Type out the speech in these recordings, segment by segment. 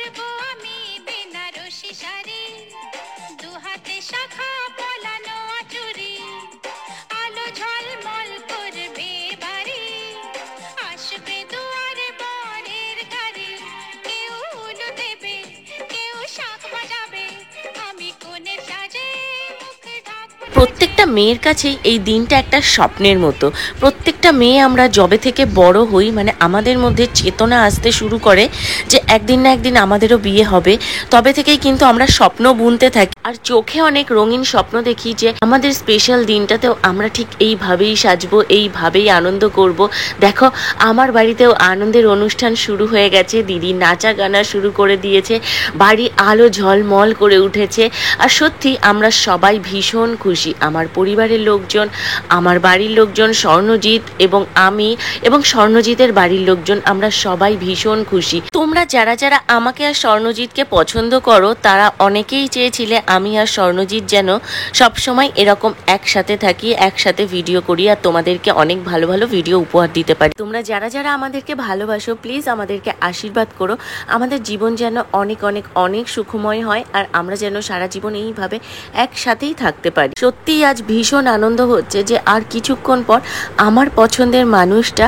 পরবো আমি বেনারসি শাড়ি, দুহাতে শাখা পলানো চুড়ি, আলো ঝলমল করবে বাড়ি, আসবে দুয়ারে বরের গাড়ি, কেউ উলু দেবে কেউ শাঁখ বাজাবে, আমি কোণে সাজে মুখ ঢাকবো। প্রত্যেকটা মেয়ের কাছেই এই দিনটা একটা স্বপ্নের মতো। প্রত্যেকটা মেয়ে আমরা যবে থেকে বড় হই, মানে আমাদের মধ্যে চেতনা আসতে শুরু করে যে একদিন না একদিন আমাদেরও বিয়ে হবে, তবে থেকেই কিন্তু আমরা স্বপ্ন বুনতে থাকি আর চোখে অনেক রঙিন স্বপ্ন দেখি যে আমাদের স্পেশাল দিনটাতেও আমরা ঠিক এইভাবেই সাজবো, এইভাবেই আনন্দ করব। দেখো আমার বাড়িতেও আনন্দের অনুষ্ঠান শুরু হয়ে গেছে, দিদি নাচা গানা শুরু করে দিয়েছে, বাড়ি আলো ঝলমল করে উঠেছে। আর সত্যি আমরা সবাই ভীষণ খুশি, আমার পরিবারের লোকজন, আমার বাড়ির লোকজন, স্বর্ণজিৎ এবং আমি এবং স্বর্ণজিতের বাড়ির লোকজন, আমরা সবাই ভীষণ খুশি। তোমরা যারা যারা আমাকে আর স্বর্ণজিৎকে পছন্দ করো তারা অনেকেই চেয়েছিলে আমি আর স্বর্ণজিৎ যেন সবসময় এরকম একসাথে থাকি, একসাথে ভিডিও করি আর তোমাদেরকে অনেক ভালো ভালো ভিডিও উপহার দিতে পারি। তোমরা যারা যারা আমাদেরকে ভালোবাসো প্লিজ আমাদেরকে আশীর্বাদ করো, আমাদের জীবন যেন অনেক অনেক অনেক সুখময় হয় আর আমরা যেন সারা জীবন এইভাবে একসাথেই থাকতে পারি। সত্যিই আজ ভীষণ আনন্দ হচ্ছে যে আর কিছুক্ষণ পর আমার পছন্দের মানুষটা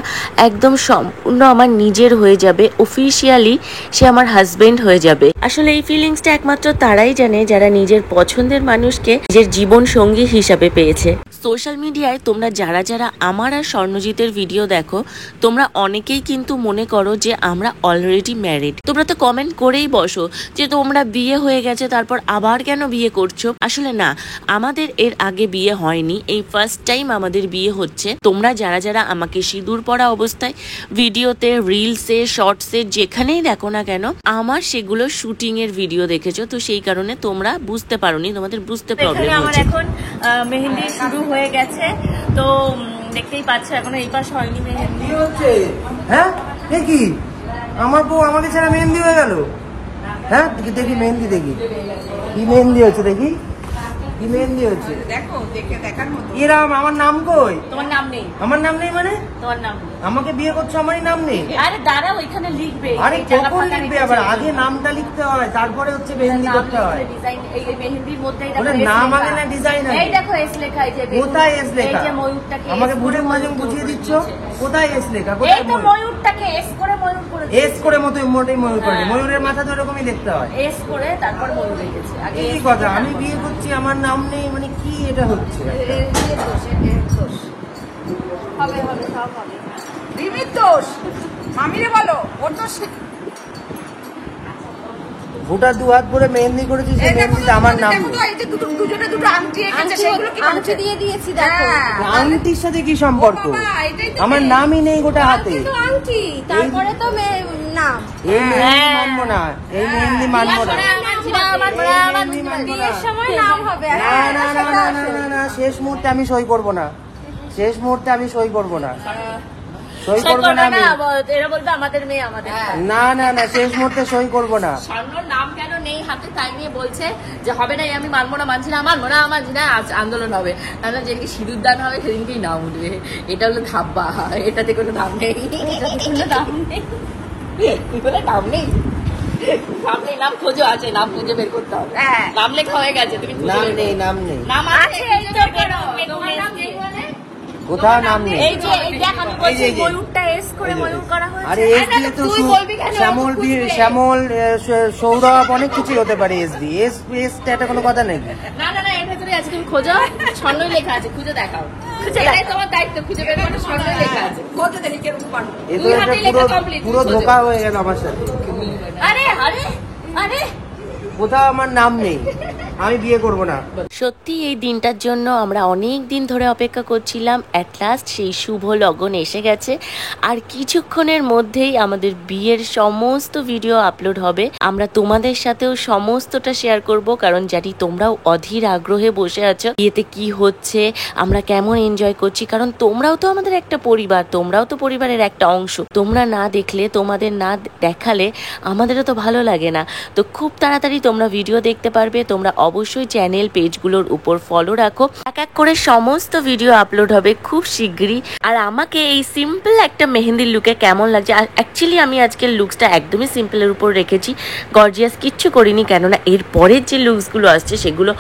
একদম সম্পূর্ণ আমার নিজের হয়ে যাবে, অফিসিয়ালি সে আমার হাজবেন্ড হয়ে যাবে। আসলে এই ফিলিংসটা একমাত্র তারাই জানে যারা নিজের পছন্দের মানুষকে নিজের জীবন সঙ্গী হিসাবে পেয়েছে। সোশ্যাল মিডিয়ায় তোমরা যারা যারা আমার আর স্বর্ণজিতের ভিডিও দেখো তোমরা অনেকেই কিন্তু মনে করো যে আমরা অলরেডি ম্যারিড। তোমরা তো কমেন্ট করেই বসো যে তোমরা বিয়ে হয়ে গেছে তারপর আবার কেন বিয়ে করছো। আসলে না, আমাদের এর আগে বিয়ে হয়নি, এই ফার্স্ট টাইম আমাদের বিয়ে হচ্ছে। তোমরা যারা যারা আমাকে সিঁদুর পরা অবস্থায় ভিডিওতে, রিলসে, শর্টসে যেখানেই দেখো না কেন আমার সেগুলো শুটিং এর ভিডিও দেখেছো, তো সেই কারণে তোমরা বুঝতে পারোনি, তোমাদের বুঝতে প্রবলেম হচ্ছে। আমার এখন মেহেন্দি শুরু হয়ে গেছে, তো দেখতেই পাচ্ছ এখনো এই পাশ হয়নি মেহেন্দি হচ্ছে। হ্যাঁ দেখি আমার বউ আমাকে ছাড়া মেহেন্দি হয়ে গেল। হ্যাঁ দেখি মেহেন্দি, দেখি কি মেহেন্দি হচ্ছে, দেখি কি মেহেন্দি হচ্ছে, দেখো দেখে দেখার মতো। এরাম আমার নাম কই? তোমার নাম নেই। আমার নাম নেই মানে? তোমার নাম নেই। আমাকে বিয়ে করছো আমারই নাম নেই? আরে দাঁড়া, ওইখানে লিখবে। আরে কখন লিখবে আবার? আগে নামটা লিখতে হয় তারপরে হচ্ছে মেহেন্দি করতে হয়। ডিজাইন এই মেহেন্দির মধ্যেই বলে নাম আগে না ডিজাইন আগে? এই দেখো এস লেখা, এই যে কোথায় এস লেখা? এই যে ময়ূরটাকে আমাকে বুঝে মাঝে বুঝিয়ে দিচ্ছ কোথায় এস লেখা? এই কোথায় তো ময়ূরটাকে এস করে ময়ূর করে এস করে মতো মোটেই ময়ূর করে? ময়ূরের মাথা তো এরকমই দেখতে হয়। এস করে তারপর ময়ূর রেখেছে আগে। এই কথা, আমি বিয়ে করছি আমার নাম নেই মানে কি এটা হচ্ছে? হবে হবে সব হবে। রিমির দোষ, মামিরে বলো ওর দোষ। ভোটার দু হাত ভরে মেহেন্দি করেছি, সেই মেহেন্দিতে আমার নাম নেই। এই যে দুজনে দুটো আংটি এঁকেছে, সেগুলো কি আংটি দিয়ে দিয়েছি দেখো। আংটির সাথে কি সম্পর্ক? ও বাবা, এটাই তো আমার মেয়ে। নামই নেই গোটা হাতে। কিন্তু আংটি তারপরে তো নাম। এই মেহেন্দি মানবো না, এই মেহেন্দি মানবো না। বিয়ের সময় নাম হবে। না না না না না না না, শেষ মুহূর্তে আমি সই করবো না, শেষ মুহূর্তে আমি সই করবো না, সই করবো না আমি। এরা বলবে আমাদের মেয়ে আমাদের। না না না, শেষ মুহূর্তে সই করবো না। স্বর্ণর নাম কেন নেই হাতে তাই নিয়ে বলছে যে হবে না, আমি মানবো না, মানছি না, মানবো না, মানছি না, আজ আন্দোলন হবে। তাহলে যেদিনকে সিঁদুর দান হবে সেদিনকেই নাম উঠবে। এটা হলো ধাব্বা, এটাতে কোনো দাম নেই, এটাতে কোনো দাম নেই। কি বলে নাম নেই? নাম নেই, নাম খোঁজো আছে, নাম খুঁজে বের করতে হবে। নাম লেখা হয়ে গেছে, তুমি খুঁজে নাম বের করো। নেই, নাম নেই, নাম আছে, এই তো করো। তোমার নাম নেই মানে? কোথাও নাম নেই। এই যে এই দেখ আমি বলছি ময়ূরটা এস করে ময়ূর করা হয়েছে। আরে এস দিয়ে তো শ্যামল শ্যামল সৌরভ অনেক কিছু হতে পারে। এস দিয়ে এস এস এটা কোনো কথা নেই। না না না, এর ভেতরে আছে, তুমি খোঁজো, স্বর্ণই লেখা আছে, খুঁজে দেখাও। এটাই তোমার দায়িত্ব, খুঁজে বের করো, স্বর্ণই লেখা আছে। কত দেখি কেরকম পারো। এ তো একটা পুরো ধোঁকা হয়ে গেল আমার সাথে। আরে আরে আরে, কোথাও আমার নাম নেই, আমি বিয়ে করব না। সত্যি এই দিনটার জন্য আমরা অনেক দিন ধরে অপেক্ষা করছিলাম। অ্যাট লাস্ট সেই শুভ লগন এসে গেছে আর কিছুক্ষণের মধ্যেই আমাদের বিয়ের সমস্ত ভিডিও আপলোড হবে। আমরা তোমাদের সাথেও সমস্তটা শেয়ার করব, কারণ জানি তোমরাও অধীর আগ্রহে বসে আছো বিয়েতে কি হচ্ছে, আমরা কেমন এনজয় করছি, কারণ তোমরাও তো আমাদের একটা পরিবার, তোমরাও তো পরিবারের একটা অংশ। তোমরা না দেখলে, তোমাদের না দেখালে আমাদেরও তো ভালো লাগে না। তো খুব তাড়াতাড়ি তোমরা ভিডিও দেখতে পারবে। তোমরা অবশ্যই চ্যানেল পেজগুলোর উপর ফলো রাখো, এক এক করে সমস্ত ভিডিও আপলোড হবে খুব শিগগিরই। আর আমাকে এই সিম্পল একটা মেহেন্দির লুকে কেমন লাগছে, আর অ্যাকচুয়ালি আমি আজকের লুকসটা একদমই সিম্পলের উপর রেখেছি, গর্জিয়াস কিচ্ছু করিনি, কেননা এর পরের যে লুকসগুলো আসছে সেগুলো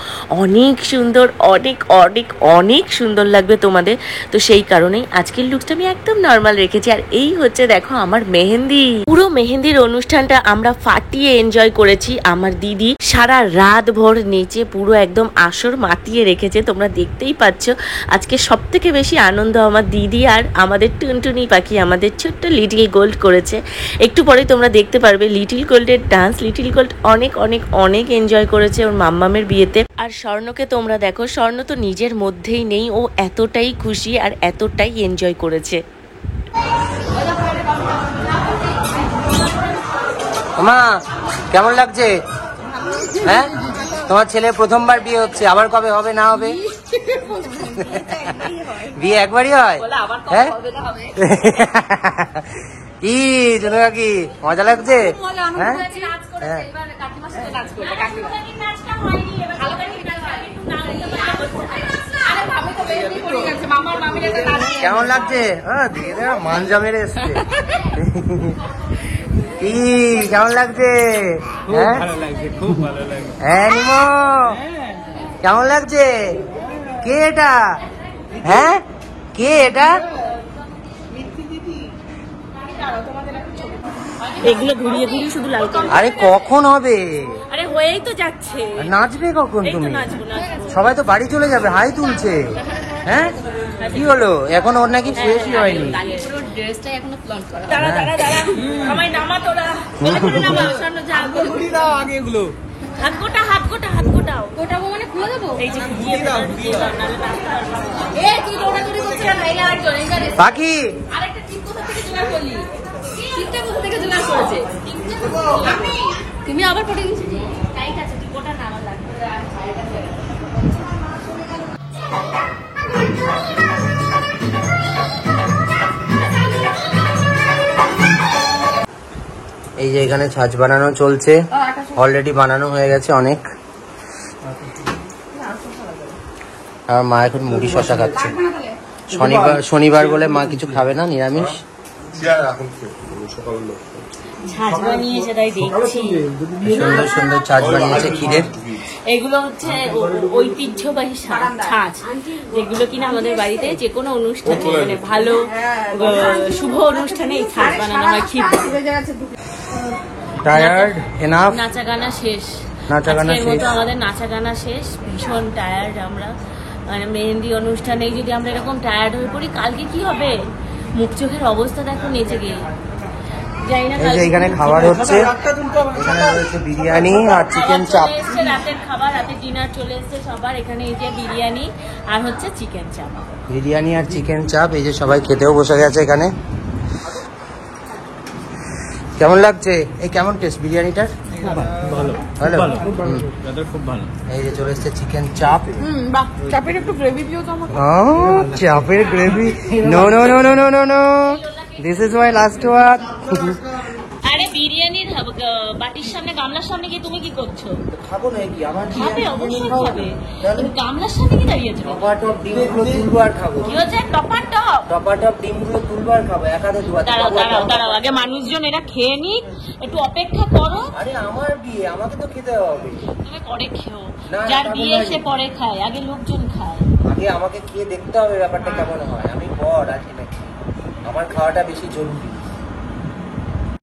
অনেক সুন্দর, অনেক অনেক অনেক সুন্দর লাগবে তোমাদের। তো সেই কারণেই আজকের লুকসটা আমি একদম নর্মাল রেখেছি। আর এই হচ্ছে দেখো আমার মেহেন্দি। পুরো মেহেন্দির অনুষ্ঠানটা আমরা ফাটিয়ে এনজয় করেছি। আমার দিদি সারা রাত ভর নেচে পুরো একদম আসর মাতিয়ে রেখেছে, তোমরা দেখতেই পাচ্ছ। আজকে সব থেকে বেশি আনন্দ আমার দিদি আর আমাদের টুনটুনি পাখি, আমাদের ছোট্ট লিটিল গোল্ড করেছে। একটু পরে তোমরা দেখতে পারবে লিটিল গোল্ডের ডান্স। লিটিল গোল্ড অনেক অনেক অনেক এনজয় করেছে ওর মাম্মামের বিয়েতে। আর স্বর্ণকে তোমরা দেখো, স্বর্ণ তো নিজের মধ্যেই নেই, ও এতটাই খুশি আর এতটাই এনজয় করেছে। মা কেমন লাগছে? হ্যাঁ, তোমার ছেলে প্রথমবার বিয়ে হচ্ছে, আবার কবে হবে না হবে? বিয়ে একবারই হয়? হ্যাঁ কি জন্য কি মজা লাগছে? হ্যাঁ হ্যাঁ, কেমন লাগছে? মানজা মেরে এসছে। কি কেমন লাগছে? হ্যাঁ হ্যাঁ নিমো কেমন লাগছে? কে এটা? হ্যাঁ কে এটা? এগুলো ঘুরিয়ে ঘুরিয়ে শুধু লাল করে। আরে কখন হবে? আরে হয়েই তো যাচ্ছে। নাচবে কখন তুমি? নাচবো নাচবো। সবাই তো বাড়ি চলে যাবে, হাই তুলছে। হ্যাঁ কি হলো? এখন ওর নাকি শেষই হয়নি। দাঁড়া দাঁড়া দাঁড়া, আমায় নামা তোরা। হাত গোটা হাত গোটা হাত গোটাও। গোটাবো মানে খুলে দেবো? এই যে ঘুরিয়ে দাও, ঘুরিয়ে দাও, নাহলে নাচতে পারবো না। এই তুই দৌড়াদৌড়ি করছিস না, এই আরেকজন এই গাড়ি। বাকি আরেকটা টিপ কোথা থেকে জোগাড় করলি? টিপটা কোথা থেকে জোগাড় করেছে? তুমি আবার পড়ে গেছিস? টাইট আছে, তুই গোটা না, আমার লাগবে। এই যে এখানে ছাঁচ বানানো চলছে, অলরেডি বানানো হয়ে গেছে অনেক। আর মা এখন মুড়ি শশা খাচ্ছে। শনিবার বলে মা কিছু খাবে না, নিরামিষ। ছাঁচ বানিয়েছে তাই দেখছি। সুন্দর সুন্দর ছাঁচ বানিয়েছে ক্ষীরের। এগুলো হচ্ছে ঐতিহ্যবাহী ছাঁচ, যেগুলো কিনা আমাদের বাড়িতে যে কোনো অনুষ্ঠানে, মানে ভালো শুভ অনুষ্ঠানে এই ছাঁচ বানানো হয়। ক্ষীর টায়ার্ড এনাফ, নাচা গানা শেষ। নাচা গানা শেষ, আমাদের নাচা গানা শেষ। ভীষণ টায়ার্ড আমরা, মানে মেহেন্দি অনুষ্ঠানেই যদি আমরা এরকম টায়ার্ড হয়ে পড়ি, কালকে কি হবে? মুখ চোখের অবস্থা দেখো নেচে গিয়ে। এখানে খাবার হচ্ছে, এখানে রয়েছে বিরিয়ানি আর চিকেন চাপ। রাতের খাবার, রাতের ডিনার চলে এসছে সবার। এখানে এই যে বিরিয়ানি আর হচ্ছে চিকেন চাপ। বিরিয়ানি আর চিকেন চাপ, এই যে সবাই খেতেও বসে গেছে এখানে। কেমন লাগছে? এই কেমন টেস্ট বিরিয়ানিটার? ভালো ভালো, খুব ভালো। এই যে চলে এসছে চিকেন চাপ। চাপের একটু গ্রেভি দিও তো আমাকে। চাপের gravy? No no no no no no no, this is my last one. আরে বিরিয়ানির বাটির সামনে, গামলার সামনে গিয়ে তুমি কি করছো? খাবো না কি? আমার খাবে, অবশ্যই খাবে। তুমি গামলার সামনে কি দাঁড়িয়েছো? টপাটপ ডিমগুলো তুলবো আর খাবো। কি হচ্ছে টপাটপ? টপাটপ ডিমগুলো তুলবো আর খাবো, এক হাতে দুয়াতে। দাঁড়াও দাঁড়াও দাঁড়াও, আগে মানুষজন এরা খেয়ে নিক, একটু অপেক্ষা করো। আরে আমার বিয়ে, আমাকে তো খেতে হবে। তুমি পরে খেও, যার বিয়ে সে পরে খায়, আগে লোকজন খায়। আগে আমাকে খেয়ে দেখতে হবে ব্যাপারটা কেমন হয়। আমি বর আছি নাকি, আমার খাওয়াটা বেশি জরুরি।